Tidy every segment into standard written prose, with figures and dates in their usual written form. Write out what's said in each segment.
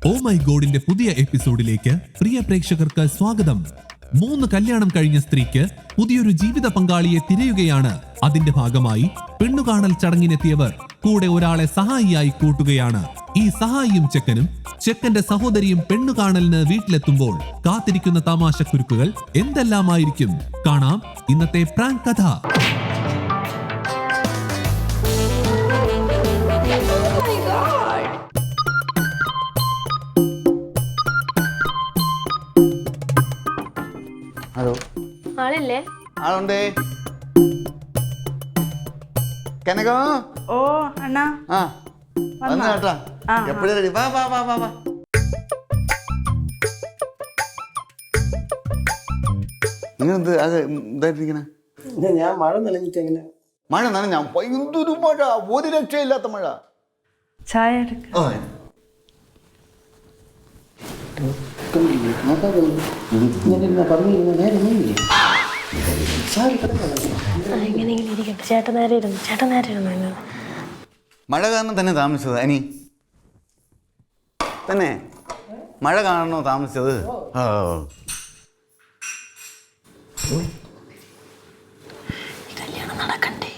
Oh my ഗോഡിന്റെ പുതിയ എപ്പിസോഡിലേക്ക് പ്രിയ പ്രേക്ഷകർക്ക് സ്വാഗതം. 3 കല്യാണം കഴിഞ്ഞ സ്ത്രീക്ക് പുതിയൊരു ജീവിത പങ്കാളിയെ തിരയുകയാണ്. അതിന്റെ ഭാഗമായി പെണ്ണുകാണൽ ചടങ്ങിനെത്തിയവർ കൂടെ ഒരാളെ സഹായിയായി കൂട്ടുകയാണ്. ഈ സഹായിയും ചെക്കനും ചെക്കന്റെ സഹോദരിയും പെണ്ണുകാണലിന് വീട്ടിലെത്തുമ്പോൾ കാത്തിരിക്കുന്ന തമാശ കുരുക്കുകൾ എന്തെല്ലാമായിരിക്കും? കാണാം ഇന്നത്തെ പ്രാങ്ക് കഥ. ഹലോ, ആളില്ലേ? ആളുണ്ടേ. കനകോ? ഓ അണ്ണാ, ആ വന്നു കേട്ടാ. എപ്പോഴും റെഡി. വാ വാ വാ വാ വാ. നിങ്ങളെന്ത് അത് ഇതായിട്ടിരിക്കണേ? ഞാൻ മഴ നനഞ്ഞിട്ട് എങ്ങനെ? മഴ നനഞ്ഞ എന്തൊരു മഴ, ഒരു രക്ഷയില്ലാത്ത മഴ. ചായ എടുക്ക. ഓ ചേട്ടൻ നേരെ ഇരുന്നു. മഴ കാരണം തന്നെ താമസിച്ചത് അനി തന്നെ. മഴ കാണണോ താമസിച്ചത്? ഓ കല്യാണം നടക്കണ്ടേ?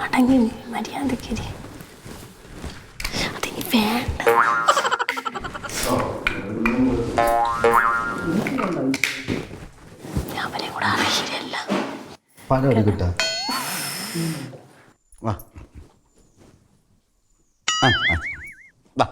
അടങ്ങി മര്യാദക്ക് അതിനി വേണ്ട. ഞാൻ അവരെ കൂടെ അറിയില്ല. പഴം എടുക്കട്ടാ. വാ ആ വാ.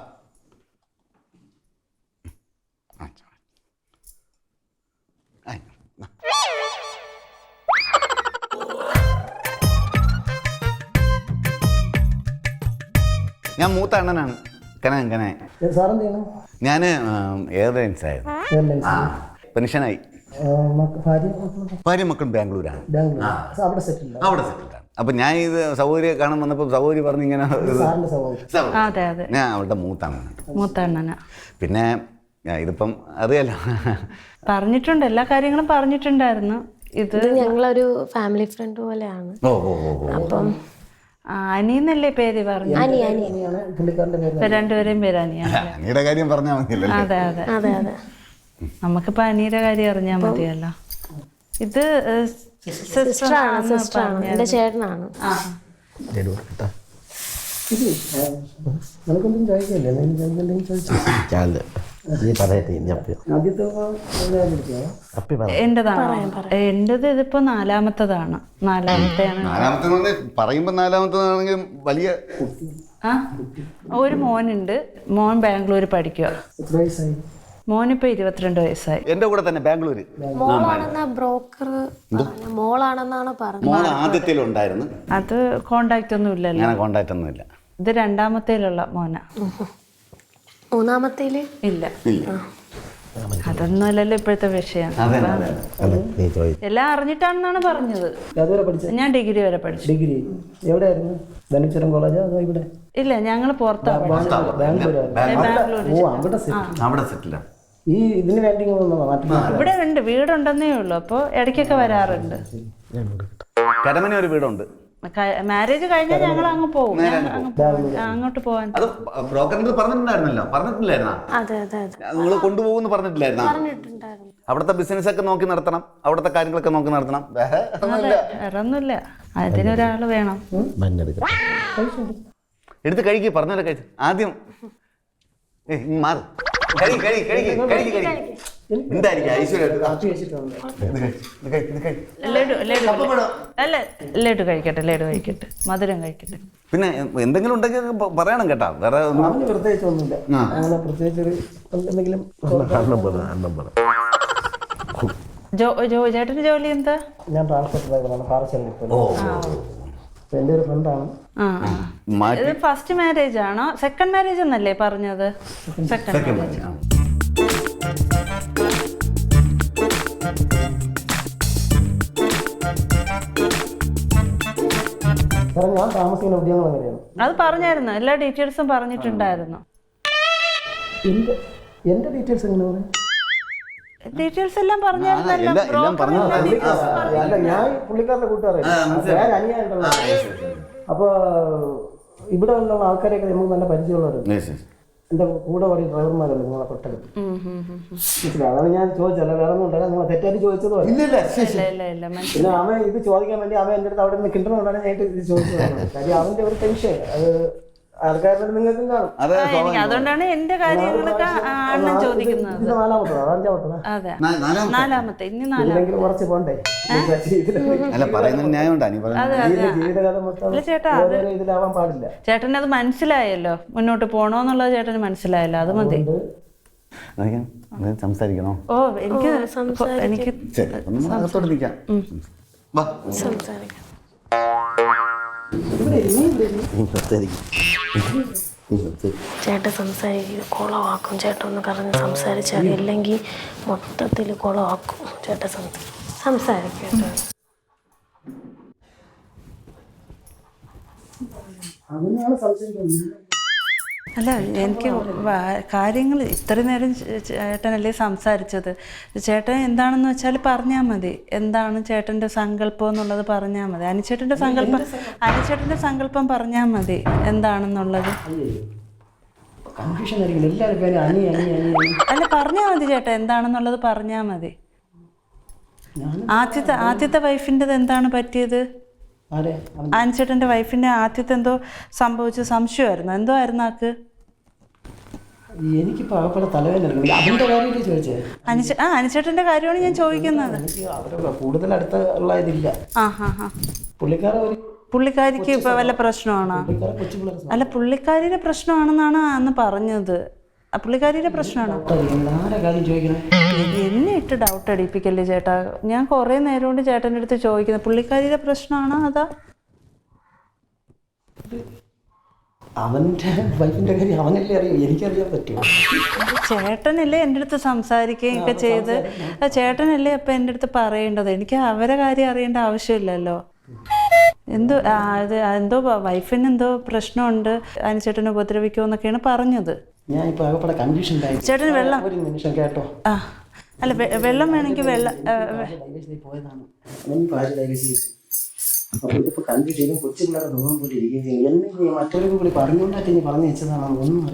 ഞാൻ മൂത്ത അണ്ണനാണ്. കനകൻ. സാറെന്താണ്? ഞാൻ എയർലൈൻസ് ആയിരുന്നു. പെൻഷനായി. ഭാര്യ മക്കളും ബാംഗ്ലൂരാണ്. അവിടെ സെറ്റിൽഡാണ്. അപ്പൊ ഞാൻ ഇത് സൗകര്യം കാണാൻ വന്നപ്പോൾ സൗകര്യം പറഞ്ഞ് ഇങ്ങനെ ഞാൻ അവളുടെ മൂത്താണ്. പിന്നെ ഇതിപ്പം അറിയാലോ, പറഞ്ഞിട്ടുണ്ട്, എല്ലാ കാര്യങ്ങളും പറഞ്ഞിട്ടുണ്ടായിരുന്നു. ഇത് ഞങ്ങളൊരു ഫാമിലി ഫ്രണ്ട് പോലെയാണ്. അപ്പം അനിന്നല്ലേ പേര് പറഞ്ഞു? രണ്ടുപേരെയും പേര് അനിയാണ്. അനിയുടെ കാര്യം പറഞ്ഞാൽ മതിയല്ലോ. അതെ അതെ അതെ അതെ, നമുക്കിപ്പോ അനിയുടെ കാര്യം അറിഞ്ഞാൽ മതിയല്ലോ. ഇത് സിസ്റ്ററാണ്, എന്റെ ചേട്ടനാണ്. നിനക്കൊന്നും ചോദിക്കല്ലേ? എന്റേത് ഇതിപ്പോ നാലാമത്തതാണ്. പറയുമ്പോ നാലാമത്തേതാണെങ്കിലും വലിയ ഒരു മോനുണ്ട്. മോൻ ബാംഗ്ലൂർ പഠിക്കുക. മോനിപ്പോ 22 വയസ്സായി. എന്റെ കൂടെ തന്നെ ബാംഗ്ലൂര്. മോളാണെന്നാ ബ്രോക്കർ മോളാണെന്നാണ് പറഞ്ഞത്. ആദ്യത്തിലുണ്ടായിരുന്നു. അത് കോണ്ടാക്ട് ഒന്നും ഇല്ലല്ലോ. കോണ്ടാക്ട് ഒന്നും ഇല്ല. ഇത് രണ്ടാമത്തേലുള്ള മോന. മൂന്നാമത്തേല് ഇല്ല. അതൊന്നും അല്ലല്ലോ ഇപ്പോഴത്തെ വിഷയം. എല്ലാം അറിഞ്ഞിട്ടാണെന്നാണ് പറഞ്ഞത്. ഞാൻ ഡിഗ്രി വരെ പഠിച്ചു. ഡിഗ്രി എവിടെയായിരുന്നു? ധനുച്ചരം കോളേജോ അതോ ഇവിടെ? ഇല്ല, ഞങ്ങൾ പുറത്താണ്. അവിടെ സെറ്റിലാണ്. ഈ ഇതിന് വേണ്ടി ഇവിടെ ഉണ്ട്, വീടുണ്ടെന്നേ ഉള്ളൂ. അപ്പോൾ ഇടയ്ക്കൊക്കെ വരാറുണ്ട്. കരമന ഒരു വീടുണ്ട്. മാരേജ് കഴിഞ്ഞാൽ ഞങ്ങൾ അങ്ങ് പോകും. അങ്ങോട്ട് പോവാൻ അത് ബ്രോക്കറിന്റെ പറഞ്ഞിട്ടുണ്ടായിരുന്നല്ലോ. പറഞ്ഞിട്ടില്ലായിരുന്നാ? നിങ്ങൾ കൊണ്ടുപോകുന്നു പറഞ്ഞിട്ടില്ലായിരുന്നാ? അവിടുത്തെ ബിസിനസ് ഒക്കെ നോക്കി നടത്തണം, അവിടുത്തെ കാര്യങ്ങളൊക്കെ നോക്കി നടത്തണം. വേറൊന്നുമില്ല, അതിനൊരാള് വേണം. എടുത്ത് കഴിക്ക്, പറഞ്ഞോലെ കഴിച്ചു. ആദ്യം മാറി എന്തായിരിക്കും ലഡു കഴിക്കട്ടെ, ലഡു കഴിക്കട്ടെ, മധുരം കഴിക്കട്ടെ. പിന്നെ എന്തെങ്കിലും ഉണ്ടെങ്കിൽ പറയണം കേട്ടാ. വേറെ പ്രത്യേകിച്ച് ഒന്നുമില്ല. അങ്ങനെ പ്രത്യേകിച്ച് എന്തെങ്കിലും. ചേട്ടന് ജോലി എന്താ? ഞാൻ ട്രാൻസ്പോർട്ട് ഡ്രൈവറാണ്. പാറശാല. എന്റെ ഒരു ഫ്രണ്ടാണ്. ഇത് ഫസ്റ്റ് മാരേജ് ആണോ? സെക്കൻഡ് മാരേജ് എന്നല്ലേ പറഞ്ഞത്? Second marriage. ഞാൻ താമസിക്കുന്ന ഉദ്യോഗം എങ്ങനെയാണ്? അത് പറഞ്ഞായിരുന്നു, എല്ലാ ഡീറ്റെയിൽസും പറഞ്ഞിട്ടുണ്ടായിരുന്നു. എന്റെ ഡീറ്റെയിൽസ് എങ്ങനെയാണ്? ഡീറ്റെയിൽസ് എല്ലാം പറഞ്ഞായിരുന്നല്ലോ. ഞാൻ പുള്ളിക്കാരുടെ കൂട്ടുകാരാണ്. അപ്പൊ ഇവിടെ ഉള്ള ആൾക്കാരെയൊക്കെ നമുക്ക് നല്ല പരിചയമുള്ളവരുണ്ട്. എൻ്റെ കൂടെ ഓടി ഡ്രൈവർമാരല്ലേ നിങ്ങളെ പെട്ടെന്ന് മനസ്സിലായി. അതാണ് ഞാൻ ചോദിച്ചല്ല, വേറെ ഒന്നും ഉണ്ടല്ല, നിങ്ങൾ തെറ്റായിട്ട് ചോദിച്ചതോ. പിന്നെ അവൻ ഇത് ചോദിക്കാൻ വേണ്ടി അവൻ എൻ്റെ അടുത്ത് അവിടെ നിന്ന് കിട്ടണമെന്നാണ് ഞാൻ ഇത് ചോദിച്ചത്. കാര്യം അവൻ്റെ ഒരു ടെൻഷൻ അത് ആൾക്കാരുടെ നിങ്ങൾക്കും കാണും. അതുകൊണ്ടാണ് എന്റെ കാര്യങ്ങളൊക്കെ അണ്ണൻ ചോദിക്കുന്നത്. ഇത് നാലാമത്തോ അഞ്ചാമത്തോ? അതെ, നാലാമത്തെ. ഇനി ഇല്ലെങ്കിൽ കുറച്ച് പോണ്ടേ ജീവിതകാലം മൊത്തം ഇതിലാവാൻ പാടില്ല. ചേട്ടന് അത് മനസ്സിലായല്ലോ, മുന്നോട്ട് പോണോന്നുള്ളത് ചേട്ടന് മനസ്സിലായല്ലോ, അത് മതി. സംസാരിക്കണോ? ഓ എനിക്ക് സംസാരിക്കാം. ചേട്ടൻ സംസാരിക്കും, കുളമാക്കും. ചേട്ടൻ ഒന്ന് പറഞ്ഞ് സംസാരിച്ചാൽ ഇല്ലെങ്കിൽ മൊത്തത്തിൽ കുളമാക്കും. ചേട്ടൻ സംസാരിക്കും. അല്ല, എനിക്ക് കാര്യങ്ങൾ ഇത്രയും നേരം ചേട്ടനല്ലേ സംസാരിച്ചത്. ചേട്ടൻ എന്താണെന്ന് വെച്ചാൽ പറഞ്ഞാൽ മതി. എന്താണ് ചേട്ടൻ്റെ സങ്കല്പം എന്നുള്ളത് പറഞ്ഞാൽ മതി. അനുചേട്ടൻ്റെ സങ്കല്പം പറഞ്ഞാൽ മതി എന്താണെന്നുള്ളത്. അല്ല, പറഞ്ഞാൽ മതി ചേട്ടാ, എന്താണെന്നുള്ളത് പറഞ്ഞാൽ മതി. ആദ്യത്തെ വൈഫിൻ്റെത് എന്താണ് പറ്റിയത്? അനുചേട്ടൻ്റെ വൈഫിൻ്റെ ആദ്യത്തെ എന്തോ സംഭവിച്ച സംശയമായിരുന്നു. എന്തോ ആയിരുന്നു ആക്ക്? അനുചേട്ടൻ്റെ കാര്യമാണ് ഞാൻ ചോദിക്കുന്നത്. പുള്ളിക്കാരിക്ക് ഇപ്പൊ വല്ല പ്രശ്നമാണോ? അല്ല, പുള്ളിക്കാരിയുടെ പ്രശ്നമാണെന്നാണ് അന്ന് പറഞ്ഞത്. പുള്ളിക്കാരിയുടെ പ്രശ്നമാണോ? എന്നെ ഇട്ട് ഡൗട്ട് അടിപ്പിക്കല്ലേ ചേട്ടാ. ഞാൻ കുറെ നേരം കൊണ്ട് ചേട്ടൻ്റെ അടുത്ത് ചോദിക്കുന്നത് പുള്ളിക്കാരിയുടെ പ്രശ്നമാണോ അതാ? അവൻ്റെ വൈഫിൻ്റെ കാര്യം അവനല്ലേ അറിയൂ, എനിക്കറിയാൻ പറ്റുമോ? ചേട്ടനല്ലേ എൻ്റെ അടുത്ത് സംസാരിക്കുകയൊക്കെ ചെയ്ത്, ചേട്ടനല്ലേ അപ്പം എൻ്റെ അടുത്ത് പറയേണ്ടത്. എനിക്ക് അവരെ കാര്യം അറിയേണ്ട ആവശ്യമില്ലല്ലോ. എന്തോ വൈഫിന് എന്തോ പ്രശ്നമുണ്ട്, അനുചേട്ടനെ ഉപദ്രവിക്കുമെന്നൊക്കെയാണ് പറഞ്ഞത്. ചേട്ടന് വെള്ളം കേട്ടോ. അല്ല, വെള്ളം വേണമെങ്കിൽ വെള്ളം.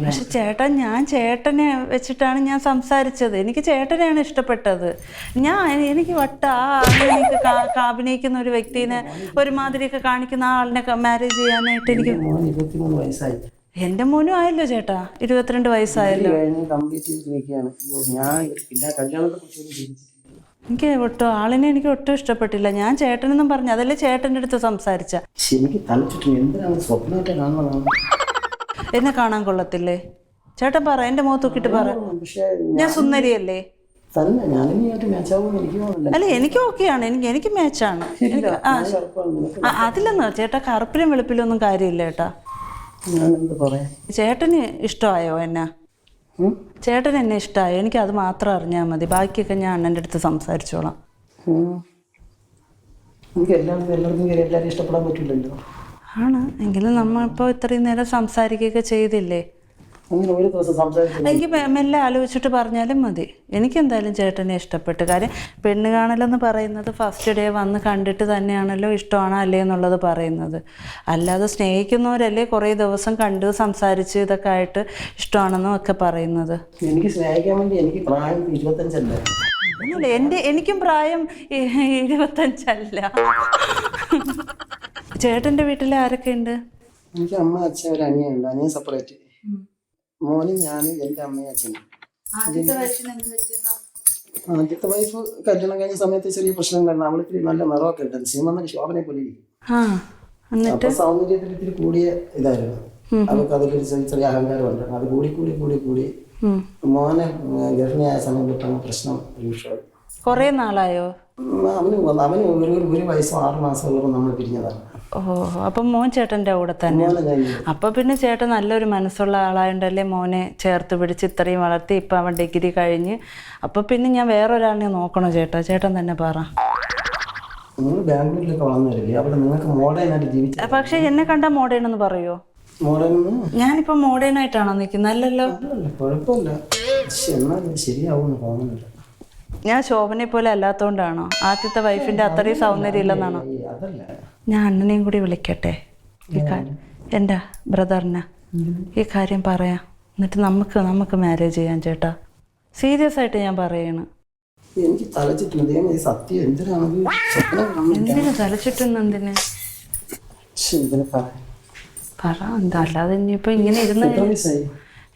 പക്ഷെ ചേട്ടാ, ഞാൻ ചേട്ടനെ വെച്ചിട്ടാണ് ഞാൻ സംസാരിച്ചത്. എനിക്ക് ചേട്ടനെയാണ് ഇഷ്ടപ്പെട്ടത്. എനിക്ക് അഭിനയിക്കുന്ന ഒരു വ്യക്തിനെ ഒരുമാതിരിയൊക്കെ കാണിക്കുന്ന ആളിനെ മാരേജ് ചെയ്യാനായിട്ട് എനിക്ക്. എന്റെ മോനും ആയല്ലോ ചേട്ടാ, 22 വയസ്സായല്ലോ. എനിക്ക് ആളിനെ എനിക്ക് ഒട്ടും ഇഷ്ടപ്പെട്ടില്ല. ഞാൻ ചേട്ടനെന്നും പറഞ്ഞു, അതല്ലേ ചേട്ടൻ്റെ അടുത്ത് സംസാരിച്ച. എന്നെ കാണാൻ കൊള്ളത്തില്ലേ ചേട്ടൻ? പറ, എന്റെ മുഖത്ത് നോക്കിട്ട് പറ. ഞാൻ സുന്ദരിയല്ലേ? അല്ല, എനിക്ക് ഓക്കെയാണ്, എനിക്ക് മാച്ചാണ്. അതിലെന്നോ ചേട്ടാ, കറുപ്പിലും വെളുപ്പിലും ഒന്നും കാര്യമില്ല ചേട്ടാ. ചേട്ടന് ഇഷ്ടമായോ എന്നെ? ചേട്ടൻ എന്നെ ഇഷ്ടമായോ? എനിക്ക് അത് മാത്രം അറിഞ്ഞാൽ മതി. ബാക്കിയൊക്കെ ഞാൻ അണ്ണൻ്റെ അടുത്ത് സംസാരിച്ചോളാം. ആണ് എങ്കിലും നമ്മളിപ്പോൾ ഇത്രയും നേരം സംസാരിക്കുകയൊക്കെ ചെയ്തില്ലേ? എനിക്ക് മെല്ലെ ആലോചിച്ചിട്ട് പറഞ്ഞാലും മതി. എനിക്കെന്തായാലും ചേട്ടനെ ഇഷ്ടപ്പെട്ടു. കാര്യം പെണ്ണ് കാണലെന്ന് പറയുന്നത് ഫസ്റ്റ് ഡേ വന്ന് കണ്ടിട്ട് തന്നെയാണല്ലോ ഇഷ്ടമാണോ അല്ലേ എന്നുള്ളത് പറയുന്നത്. അല്ലാതെ സ്നേഹിക്കുന്നവരല്ലേ കുറേ ദിവസം കണ്ട് സംസാരിച്ച് ഇതൊക്കെ ആയിട്ട് ഇഷ്ടമാണെന്നും ഒക്കെ പറയുന്നത്. എനിക്ക് സ്നേഹിക്കാൻ വേണ്ടി എനിക്ക് പ്രായം 25 അല്ല, എനിക്കും പ്രായം 25 ചേട്ടൻ്റെ വീട്ടിൽ ആരൊക്കെ ഉണ്ട്? എനിക്ക് അമ്മ, അച്ഛൻ, ഒരു അനിയുണ്ട്. അനിയൻ സെപ്പറേറ്റ്. മോനും ഞാനും എൻ്റെ അമ്മയും അച്ഛനും. ആദ്യത്തെ വൈഫ് കല്യാണം കഴിഞ്ഞ സമയത്ത് ചെറിയ പ്രശ്നം കണ്ടു. അവളിത്തിരി നല്ല നിറമൊക്കെ ഉണ്ട്. സിനിമ ശോഭനെ പോലെ ഇരിക്കും. അപ്പൊ സൗന്ദര്യത്തിൽ ഇത്തിരി കൂടിയ ഇതായിരുന്നു. അവർക്ക് അതിലൊരു ചെറിയ അഹങ്കാരമുണ്ട്. അത് കൂടി മോനെ ഗർഭിണിയായ സമയം തൊട്ടാണ് പ്രശ്നം രൂക്ഷമായി. കൊറേ നാളായോ? അവന് ഒരു വയസ്സും 6 മാസം ഉള്ളപ്പോൾ നമ്മൾ പിരിഞ്ഞതാണ്. ഓ, അപ്പം മോൻ ചേട്ടൻ്റെ കൂടെ തന്നെ. അപ്പം പിന്നെ ചേട്ടൻ നല്ലൊരു മനസ്സുള്ള ആളായോണ്ടല്ലേ മോനെ ചേർത്ത് പിടിച്ച് ഇത്രയും വളർത്തി. ഇപ്പം അവൻ ഡിഗ്രി കഴിഞ്ഞ്. അപ്പം പിന്നെ ഞാൻ വേറൊരാളിനെ നോക്കണോ ചേട്ടാ? ചേട്ടൻ തന്നെ പറ. നിങ്ങൾ ബാംഗ്ലൂരിലൊക്കെ വളർന്നവരല്ലേ, അവിടെ നിങ്ങൾക്ക് മോഡേണായിട്ട് ജീവിച്ചു. പക്ഷെ എന്നെ കണ്ടാൽ മോഡേൺ എന്ന് പറയുമോ? ഞാനിപ്പോൾ മോഡേൺ ആയിട്ടാണോ നിൽക്കുന്നത്? അല്ലല്ലോ. കുഴപ്പമില്ല, ശരിയാവുമെന്ന് തോന്നുന്നില്ല. ഞാൻ ശോഭനെ പോലെ അല്ലാത്തോണ്ടാണോ? ആദ്യത്തെ വൈഫിന്റെ അത്രയും സൗന്ദര്യം ഇല്ലെന്നാണോ? ഞാൻ അണ്ണനെയും കൂടി വിളിക്കട്ടെ, എൻ്റെ ബ്രദറിനെ ഈ കാര്യം പറയാം. എന്നിട്ട് നമുക്ക് മാരേജ് ചെയ്യാൻ ചേട്ടാ. സീരിയസ് ആയിട്ട് ഞാൻ പറയണം. എനിക്ക് തലച്ചിട്ടുണ്ട് ദൈവമേ, സത്യം എന്തിനാണത്? സ്വപ്നം കാണുന്നില്ല. എന്തിനു തലച്ചിട്ടുന്നെന്തിന് എന്തിനാ പറ. എന്താ അല്ലാതെ ഇനിയിപ്പോൾ ഇങ്ങനെ ഇരുന്ന്. എത്ര വയസ്സായി?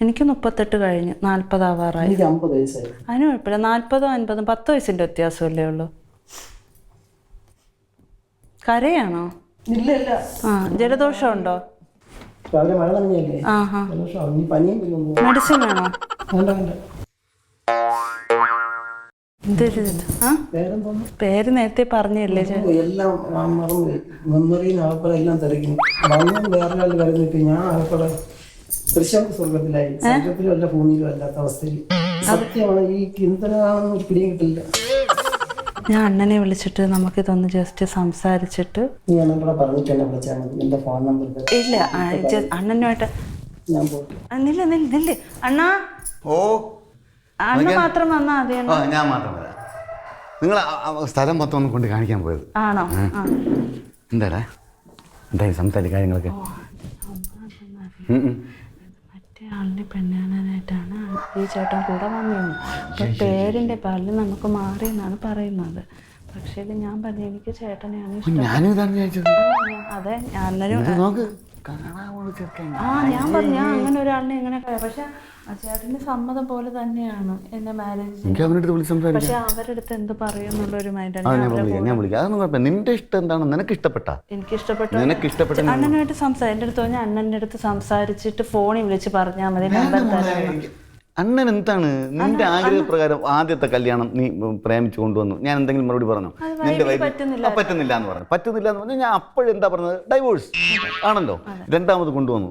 എനിക്ക് 38 കഴിഞ്ഞ് 40 ആവാറായി. എനിക്ക് 50 വയസ്സായി. അതിന് കുഴപ്പമില്ല. 40 50 10 വയസ്സിൻ്റെ വ്യത്യാസമല്ലേ ഉള്ളൂ. കരയാണോ? ഇല്ല ഇല്ല. ആ, ജലദോഷം ഉണ്ടോ? രാവിലെ മഴ നനഞ്ഞല്ലേ? ആഹാ. നീ പനിയും പിന്നൊന്നും മെഡിസിൻ വേണോ? വേണ്ട വേണ്ട. എന്തൊരു ആ വേറെന്തോന്നു? പേര് നേരത്തെ പറഞ്ഞല്ലേ എല്ലാം മറന്നു. മെമ്മറിയും ആൾക്കാരെ എല്ലാം തിരക്കി വന്നത് വേറൊരാൾ കരുതിട്ട് ഞാൻ ആൾക്കാരെ തൃശ്ശൂർ സ്വർഗത്തിലായി. സ്വർഗത്തിലും അല്ല ഭൂമിയിലും അല്ലാത്ത അവസ്ഥയിൽ. സത്യമാണ്. ഈ എന്തിനാണെന്ന് ഒരു പിടിയും കിട്ടില്ല. ഞാൻ അണ്ണനെ വിളിച്ചിട്ട് നമുക്കിതൊന്ന് ജസ്റ്റ് സംസാരിച്ചിട്ട്. നീ അണ്ണനോട് പറഞ്ഞിട്ട് എന്നെ വിളിച്ചാൽ മതി. എൻ്റെ ഫോൺ നമ്പർ ഇല്ല, അണ്ണനുമായിട്ട് ഞാൻ പോട്ടെ. നില്ല അണ്ണാ. ഓ, അണ്ണ മാത്രം വന്നാ മതി. ഞാൻ മാത്രം വരാം. നിങ്ങൾ സ്ഥലം മൊത്തം ഒന്ന് കൊണ്ട് കാണിക്കാൻ പോയത് ആണോ? എന്താടാ എന്തായി സംസാരിച്ച കാര്യങ്ങളൊക്കെ? മറ്റേ ആളിനെ പെണ്ണാനായിട്ടാണ് ഈ ചേട്ടൻ കൂടെ വന്നിരുന്നു. അപ്പം പേരിൻ്റെ പേരിൽ നമുക്ക് മാറി എന്നാണ് പറയുന്നത്. പക്ഷേ ഞാൻ പറഞ്ഞു എനിക്ക് ചേട്ടനെയാണ് ഇഷ്ടം. ഞാനും ഇതാണ് വിചാരിച്ചത്. അതെ, അന്നേരം ഞാൻ പറഞ്ഞു ഞാൻ അങ്ങനെ ഒരാളിനെ എങ്ങനെ. പക്ഷെ ചേട്ടൻ്റെ സമ്മതം പോലെ തന്നെയാണ് എന്നെ മാരേജ്. പക്ഷെ അവരുടെ അടുത്ത് എന്ത് പറയും എന്നുള്ളൊരു മൈൻഡാണ്. ഞാൻ വിളിക്കാം. അതൊന്നും കുഴപ്പമില്ല. നിന്റെ ഇഷ്ടം എന്താണ്? നിനക്ക് ഇഷ്ടപ്പെട്ട? എനിക്ക് ഇഷ്ടപ്പെട്ടു. അണ്ണനുമായിട്ട് എൻ്റെ അടുത്ത് പറഞ്ഞാൽ അണ്ണൻ്റെ അടുത്ത് സംസാരിച്ചിട്ട് ഫോണിൽ വിളിച്ച് പറഞ്ഞാൽ മതി. നമ്പർ തരാം. അണ്ണൻ എന്താണ് നിന്റെ ആഗ്രഹപ്രകാരം ആദ്യത്തെ കല്യാണം നീ പ്രേമിച്ചു കൊണ്ടുവന്നു. ഞാൻ എന്തെങ്കിലും മറുപടി പറഞ്ഞു? നിന്റെ പറ്റുന്നില്ല എന്ന് പറഞ്ഞു. പറ്റുന്നില്ല എന്ന് പറഞ്ഞാൽ ഞാൻ അപ്പോഴെന്താ പറഞ്ഞത്? ഡൈവോഴ്സ് ആണല്ലോ. രണ്ടാമത് കൊണ്ടുവന്നു.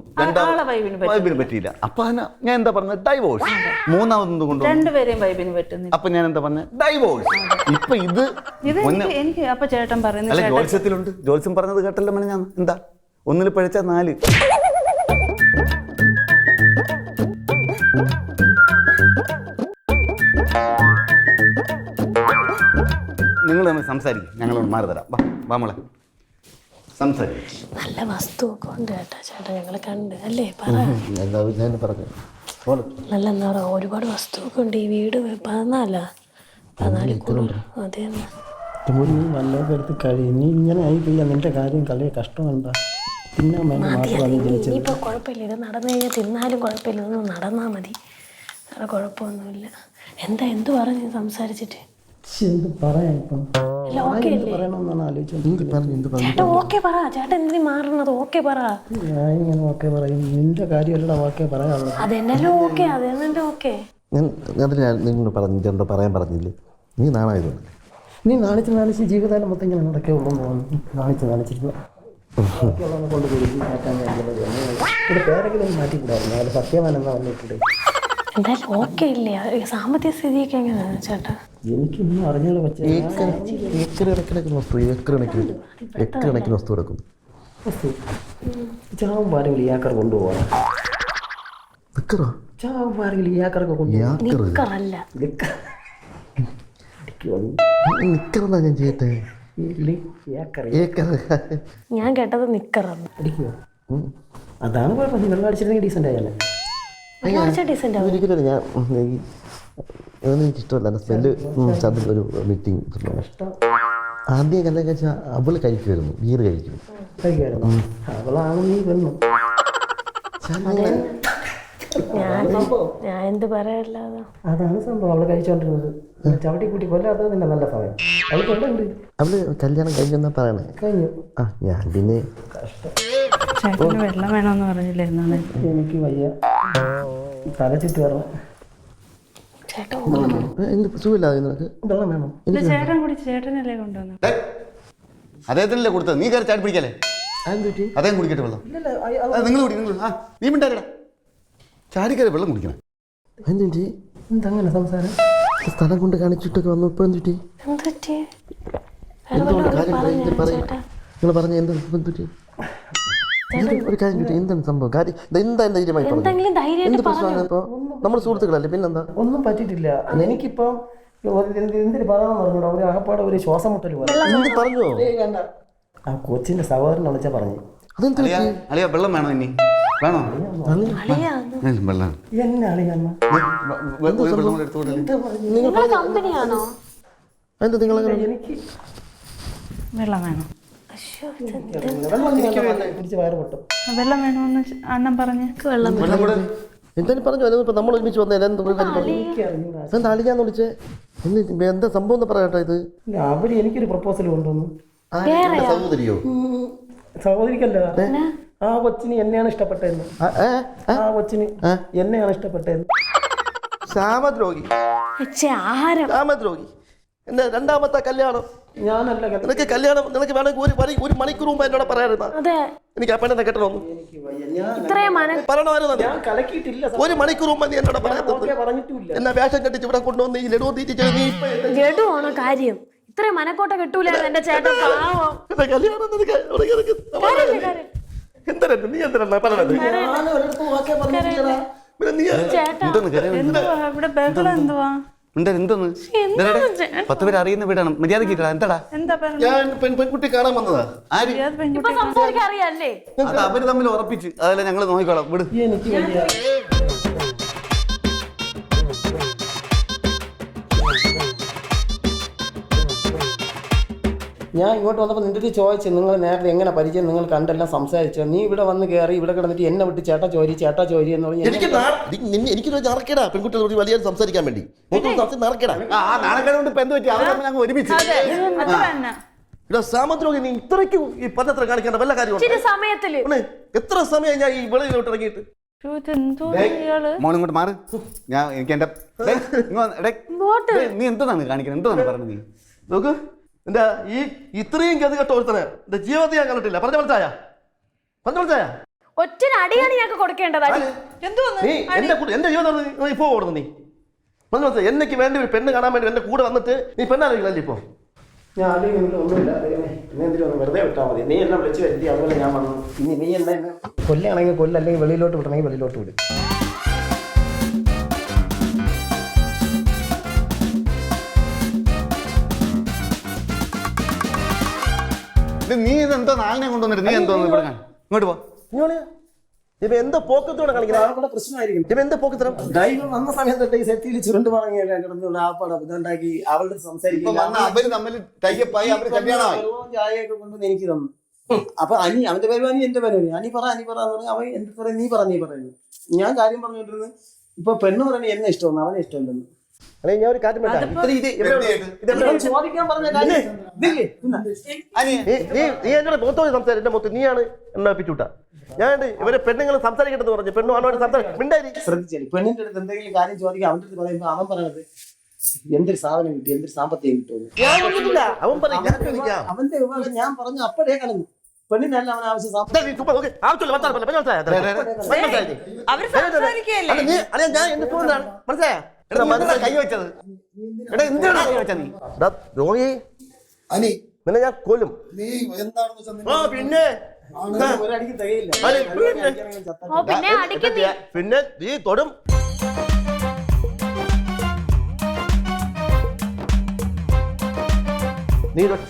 വൈബിന് പറ്റിയില്ല. അപ്പൊ ഞാൻ എന്താ പറഞ്ഞത്? ഡൈവോഴ്സ്. മൂന്നാമത് കൊണ്ടുവന്നു. രണ്ടുപേരെയും വൈബിന് പറ്റുന്നില്ല. അപ്പൊ ഞാൻ എന്താ പറഞ്ഞത്? ഡൈവോഴ്സ്. ഇപ്പൊ ഇത് എനിക്ക് അപ്പൊ ചേട്ടൻ പറയുന്നത് അല്ല, ജോത്സ്യത്തിലുണ്ട്. ജോത്സ്യം പറഞ്ഞത് കേട്ടല്ലോ മണി. ഞാൻ എന്താ ഒന്നിൽ പഴിച്ച 4. നിങ്ങൾ തമ്മിൽ സംസാരിക്കും. ഞങ്ങളോട് മാറി തരാം. വാ മോളെ, സംസാരിക്കും. നല്ല വസ്തുവൊക്കെ ഉണ്ട് കേട്ടോ ചേട്ടാ. ഞങ്ങളെ കണ്ട് അല്ലേ? പറ. നല്ല എന്താ പറയുക, ഒരുപാട് വസ്തുവൊക്കെ ഉണ്ട്. ഈ വീട് 14 അതെ. വല്ലതൊക്കെ എടുത്ത് കഴിയും. നീ ഇങ്ങനെ ആയിപ്പോയി. നിന്റെ കാര്യം കളിയെ കഷ്ടമുണ്ടാ. പിന്നെ ഇനിയിപ്പോൾ കുഴപ്പമില്ല. ഇത് നടന്നു കഴിഞ്ഞാൽ തിന്നാലും കുഴപ്പമില്ല. ഇതൊന്നും നടന്നാൽ മതി. വേറെ കുഴപ്പമൊന്നുമില്ല. എന്ത് പറഞ്ഞു സംസാരിച്ചിട്ട്? എന്ത് പറയാ ഇപ്പം? ചേട്ടാ ഓക്കെ പറ. ചേട്ടാ എന്തിനു മാറണത്? ഓക്കെ പറ. ഞാനിങ്ങനെ ഓക്കെ പറയും. നിന്റെ കാര്യമല്ലടാ ഓക്കെ പറയാനുള്ളത്. അതെന്നല്ലോ ഓക്കെ. അതെന്നെ ഓക്കെ. നിങ്ങൾ പറഞ്ഞിട്ടുണ്ടോ? പറയാൻ പറഞ്ഞില്ലേ? നീ നാണായത്. നീ നാണിച്ച് ജീവിതകാലം മൊത്തം ഇങ്ങനെ നടക്കേ ഉള്ളൂ എന്ന് തോന്നുന്നു. നാണിച്ചിരുന്നു കൊണ്ട് കൊടുക്കും. ഇവിടെ പേരെങ്കിലും മാറ്റിക്കൂടായിരുന്നു. അത് സത്യമാനെന്നാ വന്നിട്ടുണ്ട്. എന്തായാലും ഓക്കെ ഇല്ലേ? സാമ്പത്തിക സ്ഥിതിയൊക്കെ എങ്ങനെയാണ് ചേട്ടാ? എനിക്കൊന്നും അറിഞ്ഞോളൂ. ഏക്കർ കണക്കിന് വസ്തു കിടക്കും. ചാവും പാരെങ്കിലും ഈ ഏക്കർ കൊണ്ടുപോകണം. ചാവും പാരെങ്കിലും ഈ ഏക്കറൊക്കെ നിക്കറല്ല. നിക്കറെന്നാ ഞാൻ ചെയ്യട്ടെ. ഞാൻ കേട്ടത് നിക്കറാണ്. അടിക്കുവോ? അതാണ് കുഴപ്പം. നീ വെള്ളം അടിച്ചിരുന്നെങ്കിൽ ഡീസൻ്റ് ആയാലേ. ഒരിക്കലും ഞാൻ എനിക്ക് ഇഷ്ടമല്ല. സ്മെല്ല് ചന്ദ്രൻ ഒരു മീറ്റിംഗ്. ആദ്യം കല്യാണം കഴിച്ചാൽ അവള് കഴിക്കുമായിരുന്നു. ബീർ കഴിക്കും. അവളാണ് നീ വന്നു. ഞാൻ എന്ത് പറയാല്ലാതെ. അതാണ് സംഭവം. അവള് കഴിച്ചോണ്ടിരുന്നത് ചവിട്ടി കൂട്ടി കൊല്ലാതെ തന്നെ നല്ല സമയം. അവൾ കൊണ്ടുണ്ട്. അവള് കല്യാണം കഴിഞ്ഞെന്നാ പറയണേ. കഴിഞ്ഞു. ഞാൻ പിന്നെ ചേട്ടന് വെള്ളം വേണമെന്ന് പറഞ്ഞില്ലേ? എനിക്ക് വയ്യ. തല ചുറ്റി വരണം. സുഖമില്ലാതെ നിനക്ക് വെള്ളം വേണം. ചേട്ടൻ കുടിച്ച് ചേട്ടനല്ലേ കൊണ്ടുവന്നു. അദ്ദേഹത്തിനല്ലേ കൊടുത്തത്? നീ കയറി ചാടി പിടിക്കല്ലേ? അദ്ദേഹം കുടിക്കട്ടെ വെള്ളം. നിങ്ങൾ നീ മിണ്ടാരടാ. ചാടിക്കയറി വെള്ളം കുടിക്കണം. എന്തങ്ങനെ സംസാരം? സ്ഥലം കൊണ്ട് കാണിച്ചിട്ടൊക്കെ വന്നു. ഇപ്പൊ എന്തുറ്റി? എന്തുകൊണ്ട് കാര്യം നിങ്ങൾ പറഞ്ഞ എന്തുറ്റി? ഒരു കാര്യം കിട്ടി. എന്താണ് സംഭവം? കാര്യം എന്തായാലും ധൈര്യമായി പറഞ്ഞു. എന്ത് പ്രശ്നമാണ്? ഇപ്പോൾ നമ്മുടെ സുഹൃത്തുക്കളല്ലേ, പിന്നെന്താ? ഒന്നും പറ്റിയിട്ടില്ല. എനിക്കിപ്പം എന്തിന് പറയാമെന്ന് പറഞ്ഞൂടാ. ഒരു ആകപ്പാടെ ഒരു ശ്വാസം മുട്ടൽ പോലെ പറഞ്ഞോ? ആ കൊച്ചിന്റെ സഹോദരൻ വിളിച്ചാ പറഞ്ഞു. വെള്ളം വേണോ? ഇനി വേണോ? വെള്ളം എന്നാണ് ഞമ്മ നിങ്ങൾ കമ്പനിയാണോ? എന്താ നിങ്ങൾ എനിക്ക് വെള്ളം വേണം, പിടിച്ച് വയറ് പൊട്ടും. വെള്ളം വേണമെന്ന് അണ്ണൻ പറഞ്ഞ് എന്തായാലും പറഞ്ഞു ഇപ്പൊ നമ്മൾ ഒരുമിച്ച് വന്നേ എന്താ അളിഞ്ഞാന്ന് വിളിച്ചേ എന്താ സംഭവം എന്ന് പറയട്ടോ ഇത് അവര് എനിക്കൊരു പ്രപ്പോസൽ കൊണ്ടുവന്നു. സഹോദരിയോ സഹോദരിക്കല്ല, ആ കൊച്ചിന് എന്നെയാണ് ഇഷ്ടപ്പെട്ടതെന്ന്. ആ കൊച്ചിന് എന്നെയാണ് ഇഷ്ടപ്പെട്ടതെന്ന്. സാമദ്രോഹി സാമദ്രോഹി എന്റെ രണ്ടാമത്തെ കല്യാണം ഞാനല്ല. നിനക്ക് കല്യാണം നിനക്ക് വേണമെങ്കിൽ ഒരു മണിക്കൂർ മുമ്പ് എന്നോട് പറയാറുണ്ടാ എനിക്ക് ആ പെണ്ണെന്നെ കെട്ടണമെന്ന് പറയണമായിരുന്നു. ഞാൻ കലക്കിയിട്ടില്ല. ഒരു മണിക്കൂർ മുമ്പ് നീ എന്നോട് പറഞ്ഞിട്ടില്ല. എന്നാ വേഷം കെട്ടിച്ച് ഇവിടെ കൊണ്ടുവന്ന് ഈ ലഡു തീറ്റിച്ച് നീ ലഡുവാണോ കാര്യം? ഇത്രയും മനക്കോട്ട കിട്ടൂല എന്റെ ചേട്ടൻ. കല്യാണം എന്താ നീ എന്തിനാ പറഞ്ഞത്? ഇവിടെ ബഹളം എന്തുവാ? എന്തോന്ന് 10 പേര് അറിയുന്ന വീടാണ്. മര്യാദക്ക് എന്താടാ? ഞാൻ പെൺകുട്ടി കാണാൻ വന്നതാ. അറിയാല്ലേ? അത് അവര് തമ്മിൽ ഉറപ്പിച്ച് അതല്ല ഞങ്ങൾ നോക്കിക്കോളാം. വിട്. എനിക്ക് വയ്യ. ഞാൻ ഇങ്ങോട്ട് വന്നപ്പോൾ നിന്റെ അടുത്ത് ചോദിച്ചു, നിങ്ങൾ നേരത്തെ എങ്ങനെ പരിചയം, നിങ്ങൾ കണ്ടെല്ലാം സംസാരിച്ചു. നീ ഇവിടെ വന്ന് കയറി ഇവിടെ കിടന്നിട്ട് എന്നെ വിട്ട് ചേട്ടാ ചോരി എന്ന് പറഞ്ഞ് എനിക്കൊരു നടക്കടാ പെൺകുട്ടികളോട് വലിയ സംസാരിക്കാൻ വേണ്ടി നടക്കടാ. സാമദ്രോഹി നീ ഇത്രയ്ക്ക് ഈ പദ്ധത്ര കാണിക്കേണ്ട വല്ല കാര്യമാണ്. എത്ര സമയം ഞാൻ ഈ വെളിയിലോട്ട് ഇറങ്ങിയിട്ട് മോളിങ്ങോട്ട് മാറ്. ഞാൻ എനിക്ക് എന്റെ നീ എന്താണ് കാണിക്കുന്നത്? എന്താണ് പറഞ്ഞത്? നീ നോക്ക് എന്താ ഈ ഇത്രയും ഗതി കെട്ട ഒരുത്തനെ എന്റെ ജീവിതത്തിൽ ഞാൻ കണ്ടിട്ടില്ല. പറഞ്ഞ മനസ്സായ ഒറ്റ അടിയാണ് ഞങ്ങൾക്ക് കൊടുക്കേണ്ടത്. നീ എന്റെ ജീവിതം ഇപ്പോ ഓടുന്നു. നീ പറഞ്ഞ മനസ്സിലായി. എനിക്ക് വേണ്ടി ഒരു പെണ്ണ് കാണാൻ വേണ്ടി എന്റെ കൂടെ വന്നിട്ട് നീ പെണ്ണാലോചിക്കല്ലേ ഇപ്പൊ? ഞാൻ ആലോചിക്കുന്നില്ല, ഒന്നുമില്ല. എന്നെ എന്തിനും വെറുതെ വിട്ടാൽ മതി. നീ എന്നെ വിളിച്ച് വരുത്തി, അതുപോലെ ഞാൻ വന്നു. ഇനി നീ എന്നെ കൊല്ലാണെങ്കിൽ കൊല്ല, അല്ലെങ്കിൽ വെളിയിലോട്ട് വിടണമെങ്കിൽ വെളിയിലോട്ട് വിടും. നീ ഇതെന്തോ നാളിനെ കൊണ്ടുവന്നിട്ട് നീ എന്തോ ഇവിടെ ഇങ്ങോട്ട് പോ. ഇപ്പൊ എന്താ പോക്കത്തോടെ കളിക്കുന്നത്? പ്രശ്നമായിരിക്കും. ഇപ്പൊ എന്താ പോക്കത്തരം? ഡ്രൈവർ വന്ന സമയത്ത് ഈ സെറ്റിൽ ചുരുണ്ട് പറഞ്ഞ കിടന്നുള്ള ആപ്പാടാ ഇതുണ്ടാക്കി അവളുടെ സംസാരിക്കും. അവര് തമ്മിൽ ടൈപ്പായി അവര് കല്യാണമായി ചായയൊക്കെ കൊണ്ടുവന്ന് എനിക്ക് തന്നു. അപ്പൊ അവന്റെ പേര് അനി, എന്റെ പേര് അനി പറ എന്ന് പറഞ്ഞാൽ അവൻ എന്ത് പറയും, നീ പറയുന്നു. ഞാൻ കാര്യം പറഞ്ഞോണ്ടിരുന്നു. ഇപ്പൊ പെണ്ണ് പറയുന്നത് എന്നെ ഇഷ്ടമെന്ന്, അവനെ ഇഷ്ടമല്ലെന്ന്. അല്ലെ ഞാൻ ഒരു കാര്യം ചോദിക്കാൻ പറഞ്ഞ കാര്യം നീ എന്നോട് മുഖത്തോട് സംസാരിച്ചു. എന്റെ മുഖത്ത് നീയാണ് എന്നെ പിച്ചുവിട്ട. ഞാൻ ഇവരെ പെണ്ണുങ്ങൾ സംസാരിക്കട്ടെന്ന് പറഞ്ഞു. പെണ്ണു അവനോട് ശ്രദ്ധിച്ചാൽ പെണ്ണിന്റെ അടുത്ത് എന്തെങ്കിലും കാര്യം ചോദിക്കാം. അവന്റെ അടുത്ത് പറയുമ്പോ അവൻ പറയണത് എന്തൊരു സാധനം കിട്ടി, എന്തൊരു സാമ്പത്തികം കിട്ടുമെന്ന്. അവന്റെ വിവാഹം ഞാൻ പറഞ്ഞു അപ്പോഴേ കളഞ്ഞു. പെണ്ണിനല്ല അവൻ ആവശ്യം. കൈ വെച്ചത് എന്തിനാണ് കൈ വെച്ചത്? രോഗി നിന്നെ ഞാൻ കൊല്ലും. പിന്നെ പിന്നെ നീ തൊടും. നീ ഒറ്റ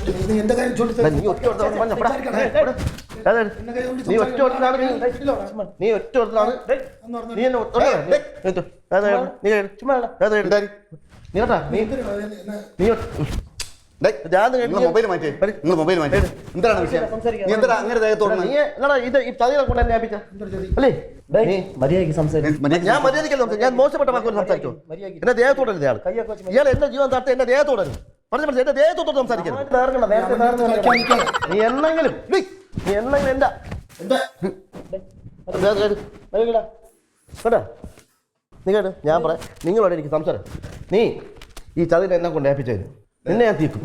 മൊബൈൽ മാറ്റി. എന്താണ് വിഷയം? അങ്ങനെ മര്യാദയ്ക്ക് സംസാരിക്കും. ഞാൻ മര്യാദയ്ക്കല്ല സംസാരിക്കും. ഞാൻ മോശപ്പെട്ട വാക്കുകൾ സംസാരിക്കും. എന്റെ ദേഹത്തോടരുത് ഇയാൾ. ഇയാൾ എന്റെ ജീവൻ തട്ട് എന്റെ ദേഹത്തോടരുത്. പറഞ്ഞു എന്റെ ദേഹത്തോട് സംസാരിക്കണം. നീ എന്നെങ്കിലും എന്താ കേട്ടോ? നീ കേട്ടോ ഞാൻ പറയാം. നിങ്ങളോട് എനിക്ക് സംസാരം. നീ ഈ ചതിനെ എന്നെ കൊണ്ട് ഏൽപ്പിച്ചത് നിന്നെ ഞാൻ തീർക്കും.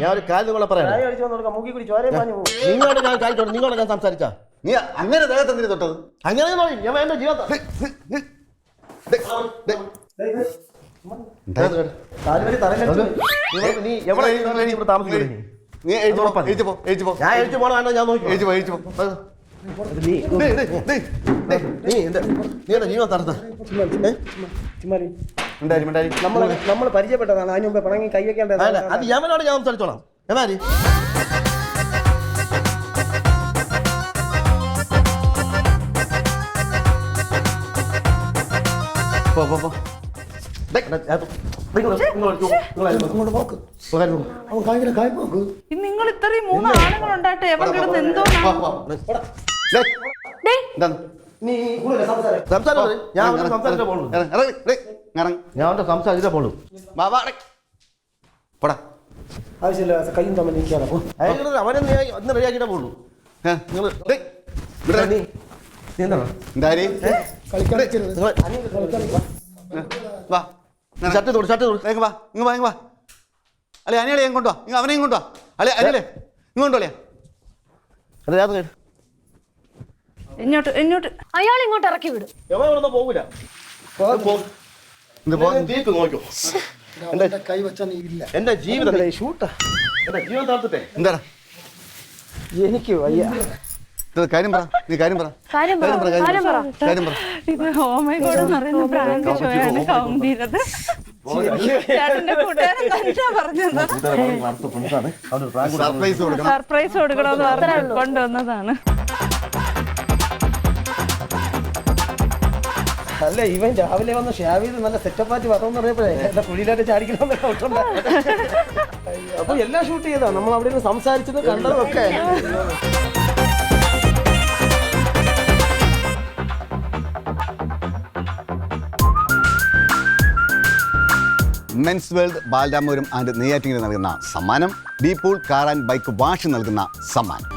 ഞാൻ ഒരു കാര്യം നിങ്ങളെ പറയാം. നിങ്ങളോട് ഞാൻ കാര്യം നിങ്ങളോട് ഞാൻ സംസാരിച്ചാ നീ അങ്ങനെ ദേഹത്ത് എന്തിനു തൊട്ടത്? അങ്ങനെ ഞാൻ എന്റെ ജീവിതം നീ എവിടെ താമസിക്കുന്നത്? നീ എഴുതി പോ. ഞാൻ എഴുതി പോണോ ഞാൻ നോക്കി. നീ എന്റെ ജീവൻ തടസ്സ. നമ്മൾ പരിചയപ്പെട്ടതാണ്. അതിന് മുമ്പേ പണങ്ങി കൈവയ്ക്കേണ്ടത്. അത് യമനോട് ഞാൻ സംസാരിച്ചോളാം. എന്നാല് പോ പോ പോ അങ്ങോട്ട് പോക്ക് അവൻ ഭയങ്കര കായ്പോക്ക്. നിങ്ങൾ ഇത്രയും 3 ആണുങ്ങൾ ഉണ്ടായിട്ട് എവൻ കിടന്ന് എന്തോ നീ കൂടുതൽ സംസാരം സംസാരം ഞാൻ അവന്റെ സംസാരിച്ചേ പോളൂ ഞാൻ അവന്റെ സംസാരിച്ചേ പോളൂ പോടാ ആവശ്യമില്ല കയ്യും തമ്മിൽ നിൽക്കാതെ പോ. അവനെ ഒന്ന് റെഡിയാക്കിട്ടേ പോളൂ നിങ്ങൾ നീ എന്താണ് എന്തായാലും കളിക്കാൻ വെച്ചിരുന്നത്. നിങ്ങൾ അനിയൻ കളിക്കാൻ വാ ഷർട്ട് തൊടു വാ ഇങ്ങ് വാ ഇങ്ങ് വാ അല്ലെ അനിയളെ ഞാൻ കൊണ്ടുവാ ഇങ്ങ് അവനെയും കൊണ്ടുവാ അല്ലെ അനിയല്ലേ ഇങ്ങ് കൊണ്ടുവാ അല്ലേ ഇങ്ങോട്ട് അയാൾ ഇങ്ങോട്ട് ഇറക്കി വിടും. എവനൊന്നും പോകൂല നോക്കോ എന്റെ കൈ വെച്ചാൽ നീ ഇല്ല. എന്റെ ജീവിതം ഷൂട്ടാ എന്റെ ജീവൻ താഴ്ത്തിട്ടെ എന്താടാ എനിക്ക് വയ്യ. കാര്യം പറ നീ കാര്യം പറ കാര്യം പറ, കാര്യം പറ. കാര്യം പറ ഇത് ഹോമയോട് പറയുന്ന പ്രാങ്ക് ഷോയാണ് കൗണ്ടീരത്. ചേട്ടന്റെ കൂട്ടുകാരൻ തന്നെ പറഞ്ഞത് സർപ്രൈസ് കൊടുക്കണം സർപ്രൈസ് കൊടുക്കണമെന്ന് പറഞ്ഞു കൊണ്ടുവന്നതാണ്. അല്ല ഇവൻ രാവിലെ വന്ന് ഷാവ് ചെയ്ത് നല്ല സെറ്റപ്പാറ്റി വരണമെന്ന് പറഞ്ഞപ്പോഴേ എന്റെ കുഴിയിലായിട്ട് ചാടിക്കണമെന്ന് ഡൗട്ടുണ്ട്. അപ്പൊ എല്ലാം ഷൂട്ട് ചെയ്താ നമ്മൾ അവിടെ നിന്ന് സംസാരിച്ചത് കണ്ടതൊക്കെ. Men's world Balaramapuram and Neyyattinkara നൽകുന്ന സമ്മാനം ഡീപൂൾ കാർ ആൻഡ് ബൈക്ക് വാഷ് നൽകുന്ന സമ്മാനം.